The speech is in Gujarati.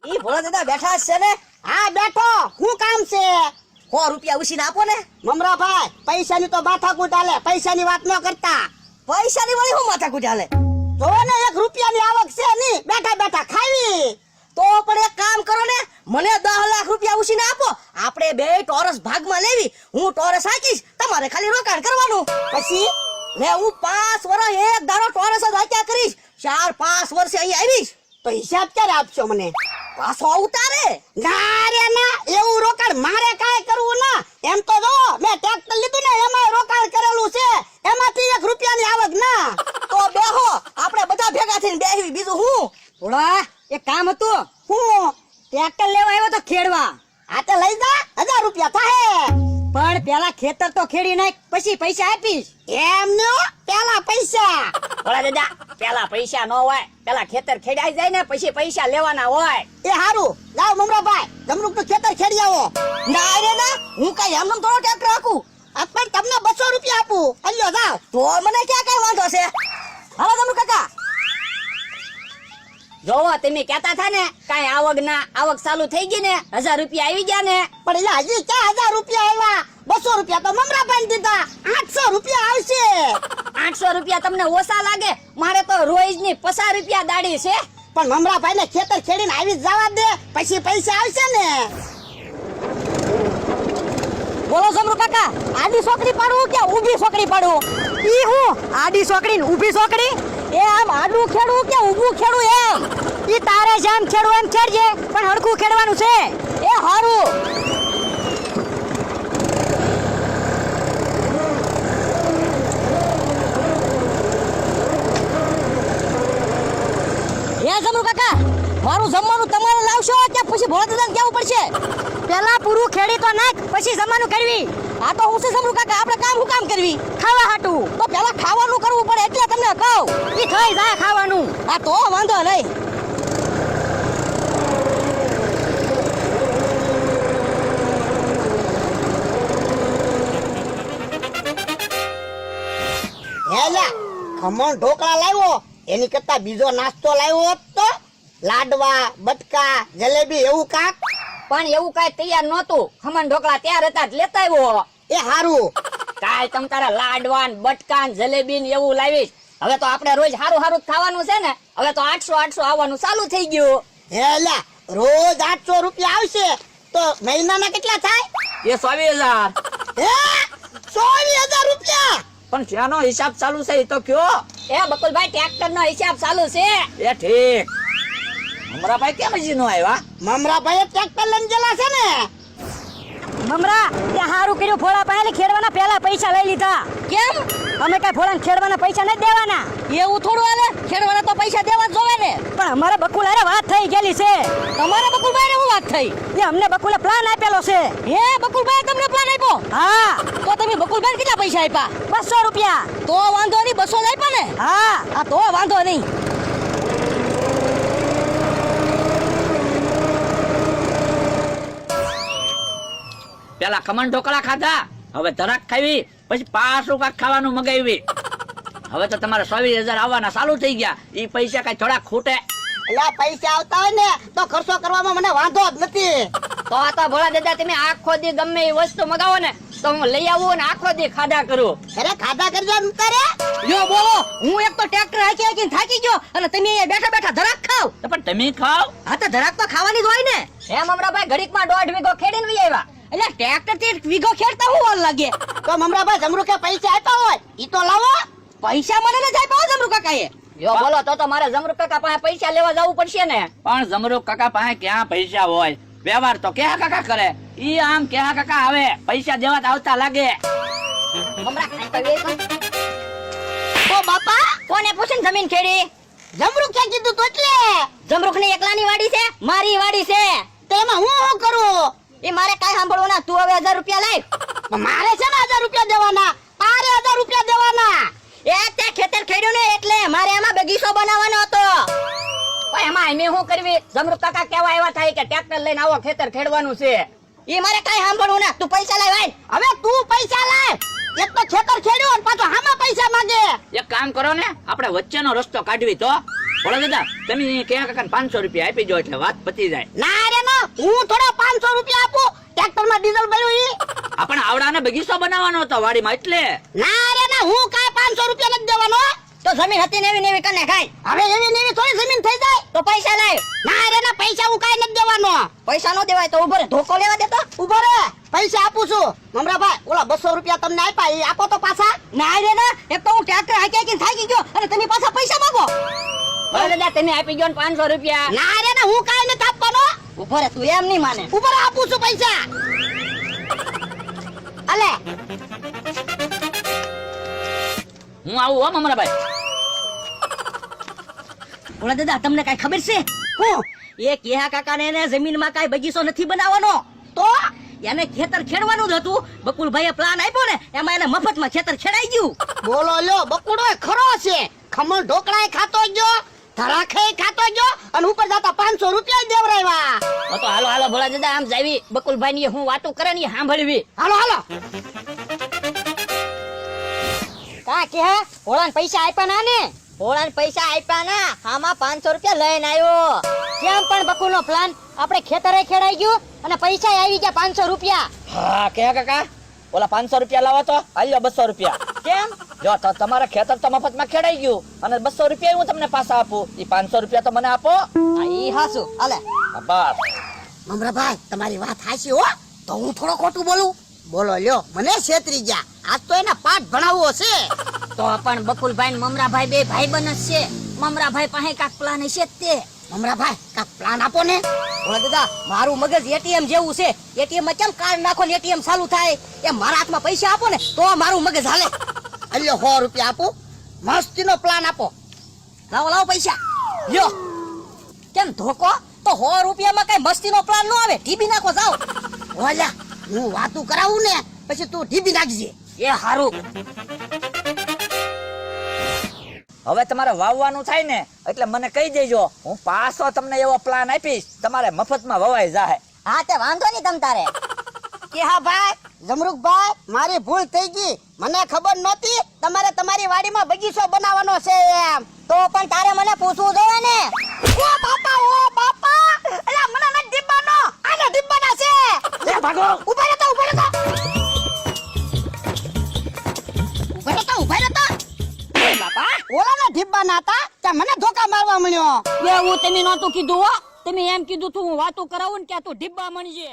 ઈ ભોળા દાદા બેઠા છે ને? હા બેઠો, શું કામ છે? 100 રૂપિયા ઉછીને આપો ને. મમરાભાઈ, પૈસાની તો માથાકૂટ હાલે, પૈસાની વાત ન કરતા. પૈસાની વળી હું માથાકૂટ હાલે? જો ને 1 રૂપિયાની આવક છે ની, બેઠા બેઠા ખાવી. તો પણ એક કામ કરો ને, મને 10 લાખ રૂપિયા ઉછીને આપો. આપણે બે ટોરસ ભાગમાં લેવી. હું ટોરસ હાંકીશ, તમારે ખાલી રોકાણ કરવાનું. પછી લે હું 5 વર્ષ એક ધારો ટોરસ જ હાંક્યા કરીશ. 4-5 વર્ષે અહીં આવીશ તો હિસાબ ક્યારે આપશો મને? પાછો ઉતારે. ના રે ના, એવું રોકાણ મારે કાંઈ કરવું ના. એમ તો જો મેં ટ્રેક્ટર લીધું ને, એમાં રોકાણ કરેલું છે, એમાંથી 1 રૂપિયાની આવક ના. તો બેહો, આપણે બધા ભેગા થઈને બેહવી. બીજું હું? થોડા એક કામ હતું. હું ટ્રેક્ટર લેવા આવ્યો તો ખેડવા. આ તે લઈ જા, 1000 રૂપિયા થાય. પણ પેલા ખેતર તો ખેડી નાખ, પછી પૈસા આપીશ. એમ ને પેલા પૈસા. થોડા દાદા, પેલા પૈસા ન હોય, પેલા ખેતર ખેડાઈ જાય ને પછી પૈસા લેવાના હોય. એ હારું, જાઓ મમરાભાઈ, જમરૂક નું ખેતર ખેડી આવો. ના રે ના, હું કઈ એમને થોડો ટ્રેક્ટર હાકું. આ પણ તમને 200 રૂપિયા આપું. અલ્યો જાઓ. તો મને ક્યાં કઈ વાંધો છે? હાલો જમરૂ કાકા. જોવો તમે કહેતા હતા ને કાઈ આવક ચાલુ થઈ ગઈ ને, 1000 રૂપિયા આવી ગયા ને. પણ એટલે હજી ક્યાં 1000 રૂપિયા આવ્યા? 200 રૂપિયા તો મમરાભાઈ દીધા, 800 રૂપિયા આવશે. 800 રૂપિયા તમને ઓછા લાગે? મારે તો રોજની 50 રૂપિયા દાડી છે. પણ મમરાભાઈ ને ખેતર ખેડીને આવી જ જવા દે, પછી પૈસા આવશે ને. બોલો જમરૂ કાકા, આડી સોકડી પાડું કે ઊભી સોકડી પાડું? ઈ હું આડી સોકડી ને ઊભી સોકડી? એ આમ આડું ખેડું કે ઊભું ખેડું એમ? ઈ તારે જેમ ખેડું એમ ખેડજે, પણ હડકું ખેડવાનું છે. એ હારું. એ જમરૂ કાકા, મારું જમવાનું તમારે લાવશો કે પછી ભોળા દાદાને કહેવું પડશે? પેલા પૂરું ખેડી તો નાખ, પછી જમવાનું કરવી. આ તો હું છે જમરૂ કાકા, આપણે કામ હું કામ કરવી? ખાવા હાટું. તો પેલા ખાવાનું કરવું પડે, એટલે તમને કહું. ઈ થઈ જાય ખાવાનું. આ તો વાંધો નહીં. હેલા, ખમણ ઢોકળા લાવ્યો, એની કરતા બીજો નાસ્તો લાવ્યો હોત તો. લાડવા, બટકા, જલેબી એવું કાક. પણ એવું કાંઈ તૈયાર નહોતું. ખમણ ઢોકળા તૈયાર હતા જ લેતા આવ્યો. એ હારું. કાલ તમ તારા લાડવાન બટકાન જલેબી ને એવું લાવીશ. હવે તો આપણે રોજ હારું હારું ખાવાનું છે ને, હવે તો 800 આવવાનું ચાલુ થઈ ગયું. હેલા, રોજ 800 રૂપિયા આવશે તો મહિનાના કેટલા થાય? એ 24000. હે 24000 રૂપિયા? પણ શાનો હિસાબ ચાલુ છે એ તો કયો? એ બકુલભાઈ, ટ્રેક્ટર નો હિસાબ ચાલુ છે. એ ઠીક. અમરાભાઈ કેમ હજી નો આવ્યા? મમરાભાઈ ટ્રેક્ટર લઈને ગયેલા છે ને. મમરા, તે હારું કર્યું, ફોડા પાસે ખેડવાના પહેલા પૈસા લઈ લીધા. કેમ? અમે કઈ ફોડાને ખેડવાના પૈસા નથી દેવાના. એવું થોડું હાલે, ખેડવાના તો પૈસા દેવા જ જોવે ને. પણ અમારે બકુલ હારે વાત થઈ ગયેલી છે. તમારા બકુલભાઈ ને શું વાત થઈ? એ અમને બકુલે પ્લાન આપેલો છે. હે, બકુલભાઈ તમને પ્લાન આપ્યો? હા. તો તમે બકુલભાઈ કેટલા પૈસા આપ્યા? 200 રૂપિયા. તો વાંધો નહીં, 200 જ આપ્યા ને? હા. આ તો વાંધો નહીં. પેલા ખમણ ઢોકળા ખાધા, હવે ધરાક ખાવી, પછી 5 રૂપિયા ખાવાનું મગાવી. હવે તો તમારે 24000 આવવાના ચાલુ થઈ ગયા. ઈ પૈસા કઈ થોડા ખૂટે? એટલે પૈસા આવતા હોય ને તો ખર્ચો કરવામાં મને વાંધો જ નથી. તો આ તો ભોળા દાદા, તમે આખો દી ગમે એ વસ્તુ મગાવો ને તો હું લઈ આવું ને આખો દી ખાધા કરું. અરે ખાધા કરજો તારે. યો બોલો, હું એક તો ટ્રેક્ટર હાકી હાકીને થાકી ગયો અને તમે અહીંયા બેઠા બેઠા ધરાક ખાવ. તો પણ તમે ખાઓ. હા તો ધરાક તો ખાવાની જ હોય ને. હે મમરાભાઈ, ઘડીકમાં 1.5 વીઘો ખેડીને વહી આવ્યા. એટલે ટ્રેક્ટર થી વીઘો ખેડતા હું વાર લાગે? તો મમરાભાઈ જમરૂકે પૈસા આપ્યા હોય ઈ તો લાવો. પૈસા મને ન જાય પાવ જમરૂ કાકાએ. યો બોલો, તો મારે જમરૂ કાકા પાસે પૈસા લેવા જવું પડશે ને. પણ જમરૂક કાકા પાસે ક્યાં પૈસા હોય? વ્યવહાર તો કેહા કાકા કરે. ઈ આમ કેહા કાકા આવે, પૈસા દેવા આવતા લાગે. મમરા ખાઈ તો વેચ. ઓ બાપા, કોને પૂછીને જમીન ખેડી? જમરૂકે કીધું તો એટલે. જમરૂક ની એકલાની વાડી છે? મારી વાડી છે. તેમાં હું કરું? એ મારે કાઈ સાંભળવું ના. તું હવે 1000 રૂપિયા લાવ. મારે છે ને 1000 રૂપિયા દેવાના. તારે 1000 રૂપિયા દેવાના. એ તે ખેતર ખેડ્યું ને એટલે મારે એમાં બગીચો બનાવવાનો હતો. પણ એમાં અમે શું કરવી? જમરૂક કાકા કેવા એવા થાય કે ટ્રેક્ટર લઈને આવો, ખેતર ખેડવાનું છે. એ મારે કાઈ સાંભળવું ના. તું પૈસા લાવ. હવે તું પૈસા લાવ. એક તો ખેતર ખેડ્યું અને પાછો હામાં પૈસા માંગે. એક કામ કરો ને, આપણે વચ્ચેનો રસ્તો કાઢવી તો. ભોળા દાદા તમે ક્યાં કાકા 500 રૂપિયા આપી દો એટલે વાત પતી જાય. ના રે ના, હું થોડા 500 રૂપિયા આપું, ટ્રેક્ટરમાં ડીઝલ ભર્યું ઈ. આપણે આવડાને બગીચો બનાવવાનો હતો વાડીમાં એટલે. ના રે ના, હું કાંઈ 500 રૂપિયા નથી દેવાનો. તો જમીન હતી ને એવી ને એવી કને ખાય. હવે એવી ને એવી થોડી જમીન થઈ જાય. તો પૈસા લાય. ના રે ના, પૈસા હું કાંઈ નથી દેવાનો. પૈસા નો દેવાય તો ઉભો રે, ધોકો લેવા દેતો. ઉભો રે, પૈસા આપું છું. મમરાભાઈ, ઓલા 200 રૂપિયા તમને આપ્યા, એ આપો તો પાછા. ના રે ના, એક તો હું ટ્રેક્ટર હાકી થાકી ગયો અને તમે પાછા પૈસા માંગો. ભોળા દાદા તમે આપી ગયો ને 500 રૂપિયા. ના રે ના, હું કાંઈ નથી આપવાનો. ઉભો રે, તું એમ નહીં માને. ઉભો રે, આપું છું પૈસા. અલે હું આવું હો મમરાભાઈ. ભોળા દાદા તમને કઈ ખબર છે? હું એ કેહા કાકાને એને જમીનમાં કાંઈ બગીચો નથી બનાવવાનો. તો એને ખેતર ખેડવાનું જ હતું. બકુલભાઈએ પ્લાન આપ્યો ને એમાં એને મફતમાં ખેતર ખેડાઈ ગયું. બોલો લ્યો, બકુડો ખરો છે. ખમણ ઢોકળાય ખાતો ગયો, ધરાખે ખાતો ગયો, અને ઉપર જાતા 500 રૂપિયા દેવરાવ્યા. તો હાલો હાલો ભોળા દાદા આમ જાવી બકુલભાઈ ની હું વાતો કરે ને સાંભળવી. હાલો હાલો. કા કે ભોળાને પૈસા આપ્યા ના ને? ભોળાને પૈસા આપ્યા ના, આમાં 500 રૂપિયા લઈને આવ્યો. કેમ પણ બકુલનો પ્લાન? આપણે ખેતરે ખેડાઈ ગયું અને પૈસા આવી ગયા 500 રૂપિયા. હા કે કાકા ઓલા 500 રૂપિયા લાવો તો આલ્યો 200 રૂપિયા. કેમ? જો તો તમારા ખેતર તો મફતમાં ખેડાઈ ગયું અને 200 રૂપિયા હું તમને પાછા આપું. ઈ 500 રૂપિયા તો મને આપો. આ ઈ હાસુ. હાલે બસ. મમરાભાઈ, તમારી વાત હાચી હો. તો હું થોડો ખોટું બોલું? બોલો લ્યો, મને છેતરી ગયા. આજ તો એના પાઠ ભણાવવો છે. તો પણ બકુલભાઈ ને મમરાભાઈ બે ભાઈબંધ જ છે. મમરાભાઈ પાસે કાક પ્લાન હશે જ તે. મમરાભાઈ, કાક પ્લાન આપો ને. ભોળા દાદા મારું મગજ એટીએમ જેવું છે. એટીએમ માં કેમ કાર્ડ નાખો ને એટીએમ ચાલુ થાય એ મારા હાથમાં પૈસા આપો ને તો મારું મગજ હાલે. અલ્યો 100 રૂપિયા આપો, મસ્તીનો પ્લાન આપો. લાવો લાવો પૈસા લ્યો. કેમ ધોકો? તો 100 રૂપિયામાં કઈ મસ્તીનો પ્લાન ન આવે. ટીબી નાખો જાઓ. ઓલા, હું વાતું કરાવું ને પછી તું ઢીબી નાખજે. એ હારું. હવે તમારે વાવવાનું થાય ને એટલે મને કહી દેજો, હું પાછો તમને એવો પ્લાન આપીશ તમારે મફતમાં વવાઈ જાય. હા તે વાંધો નહીં તમ તારે. કે હા ભાઈ, જમરૂકભાઈ, મારી ભૂલ થઈ ગઈ. મને ખબર નહોતી તમારે તમારી વાડીમાં બગીચો બનાવવાનો છે એમ. તો પણ તારે મને પૂછવું જોઈએ ને. ઓ બાપા, એલા મને ન ડીબાનો, આને ડીબાના છે. એ ભાગો. ઉભા રહેતા. બાપા ઓલાના ઢીબાના હતા ત્યાં મને ધોકા મારવા મળ્યો. એવું તમે નહોતું કીધું હો. તમે એમ કીધું તું હું વાતો કરાવું ને કે આ તો ઢીબ્બા મણજે.